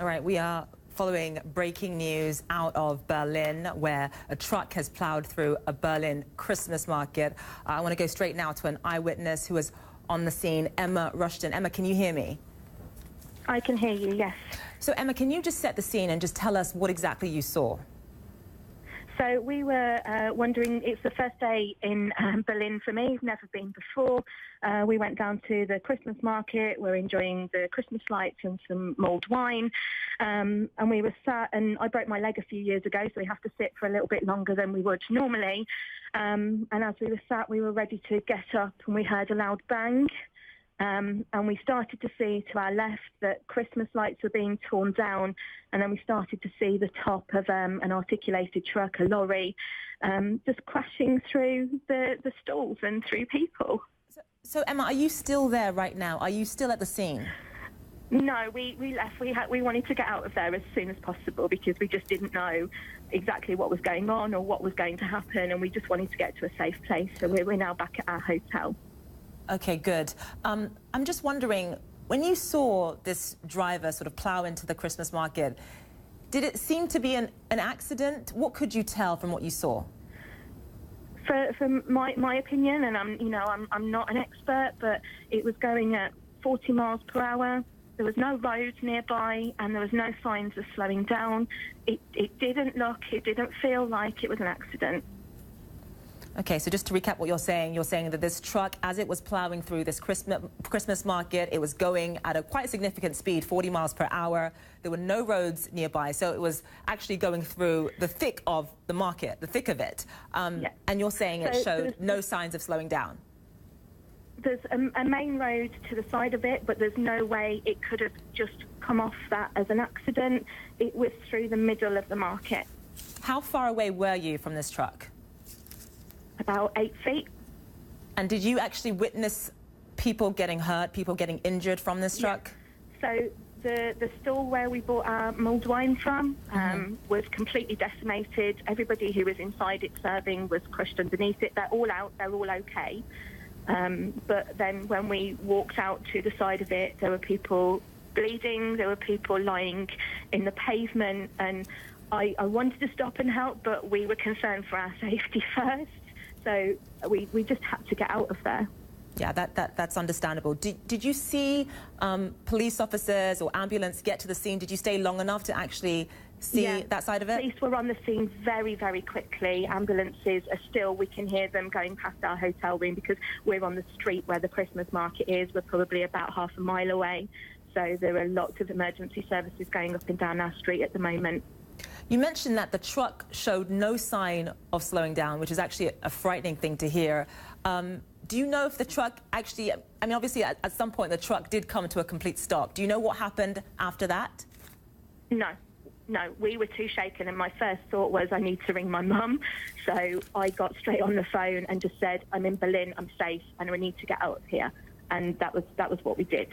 All right, we are following breaking news out of Berlin, where a truck has plowed through a Berlin Christmas market. I want to go straight now to an eyewitness who was on the scene, Emma Rushton. Emma, can you hear me? I can hear you, yes. So, Emma, can you just set the scene and just tell us what exactly you saw? So we were wondering, it's the first day in Berlin for me, never been before. We went down to the Christmas market, we're enjoying the Christmas lights and some mulled wine. And we were sat, and I broke my leg a few years ago, so we have to sit for a little bit longer than we would normally. And as we were sat, we were ready to get up and we heard a loud bang. And we started to see to our left that Christmas lights were being torn down, and then we started to see the top of an articulated truck, a lorry, just crashing through the stalls and through people. So, Emma, are you still there right now? Are you still at the scene? No, we left. We wanted to get out of there as soon as possible because we just didn't know exactly what was going on or what was going to happen, and we just wanted to get to a safe place. So we're now back at our hotel. Okay, good. I'm just wondering, when you saw this driver sort of plow into the Christmas market, did it seem to be an accident? What could you tell from what you saw? From my opinion, and I'm not an expert, but it was going at 40 miles per hour. There was no roads nearby, and there was no signs of slowing down. It didn't feel like it was an accident. Okay, so just to recap what you're saying that this truck, as it was plowing through this Christmas market, it was going at a quite significant speed, 40 miles per hour. There were no roads nearby, so it was actually going through the thick of the market, the thick of it. Yeah. And you're saying it showed no signs of slowing down. There's a main road to the side of it, but there's no way it could have just come off that as an accident. It was through the middle of the market. How far away were you from this truck? About 8 feet. And did you actually witness people getting hurt, people getting injured from this truck? Yeah. So the stall where we bought our mulled wine from was completely decimated. Everybody who was inside it serving was crushed underneath it. They're all out, they're all okay. But then when we walked out to the side of it, there were people bleeding, there were people lying in the pavement, and I wanted to stop and help, but we were concerned for our safety first. So we just had to get out of there. Yeah, that's understandable. Did you see police officers or ambulance get to the scene? Did you stay long enough to actually see that side of it? Police were on the scene very, very quickly. Ambulances are still, we can hear them going past our hotel room because we're on the street where the Christmas market is. We're probably about half a mile away. So there are lots of emergency services going up and down our street at the moment. You mentioned that the truck showed no sign of slowing down, which is actually a frightening thing to hear. Do you know if the truck actually, I mean, obviously at some point the truck did come to a complete stop. Do you know what happened after that? No, we were too shaken, and my first thought was I need to ring my mum. So I got straight on the phone and just said, I'm in Berlin, I'm safe, and we need to get out of here. And that was what we did.